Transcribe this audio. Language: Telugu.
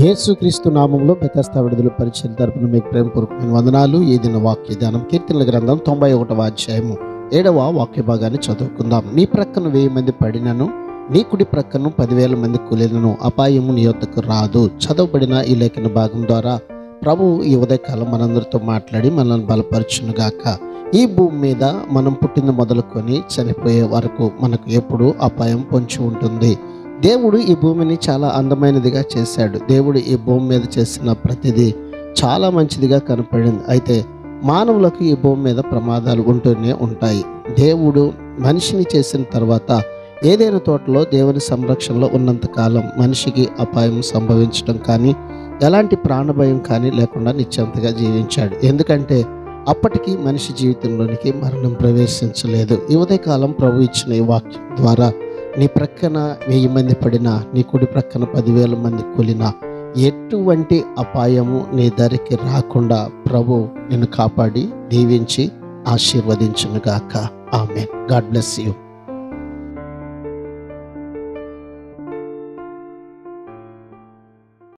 యేసుక్రీస్తు నామంలో బెతస్తా విడుదల పరిచయం తరపున మీకు ప్రేమపూర్వకమైన వందనాలు. ఈ దిన వాక్య ధ్యానం కీర్తనల గ్రంథం 91వ అధ్యాయము 7వ వాక్య భాగాన్ని చదువుకుందాం. నీ ప్రక్కన 1000 మంది పడినను, నీ కుడి ప్రక్కన 10,000 మంది కూలినను అపాయము నీ యొద్దకు రాదు. చదవబడిన ఈ లేఖన భాగం ద్వారా ప్రభువు ఈ ఉదయకాలం మనందరితో మాట్లాడి మనల్ని బలపరచునుగాక. ఈ భూమి మీద మనం పుట్టిన మొదలుకొని చనిపోయే వరకు మనకు ఎప్పుడు అపాయం పొంచి ఉంటుంది. దేవుడు ఈ భూమిని చాలా అందమైనదిగా చేశాడు. దేవుడు ఈ భూమి మీద చేసిన ప్రతిదీ చాలా మంచిదిగా కనపడింది. అయితే మానవులకు ఈ భూమి మీద ప్రమాదాలు ఉంటూనే ఉంటాయి. దేవుడు మనిషిని చేసిన తర్వాత ఏదైనా తోటలో దేవుని సంరక్షణలో ఉన్నంతకాలం మనిషికి అపాయం సంభవించడం కానీ ఎలాంటి ప్రాణభయం కానీ లేకుండా నిశ్చింతగా జీవించాడు. ఎందుకంటే అప్పటికి మనిషి జీవితంలోనికి మరణం ప్రవేశించలేదు. ఈ ఉదయకాలం ప్రభు ఇచ్చిన ఈ వాక్యం ద్వారా నీ ప్రక్కన 1000 మంది పడినా, నీ కుడి ప్రక్కన 10,000 మంది కూలినా ఎటువంటి అపాయము నీ దరికి రాకుండా ప్రభు నిన్ను కాపాడి దీవించి ఆశీర్వదించునుగాక. ఆమేన్. God bless you.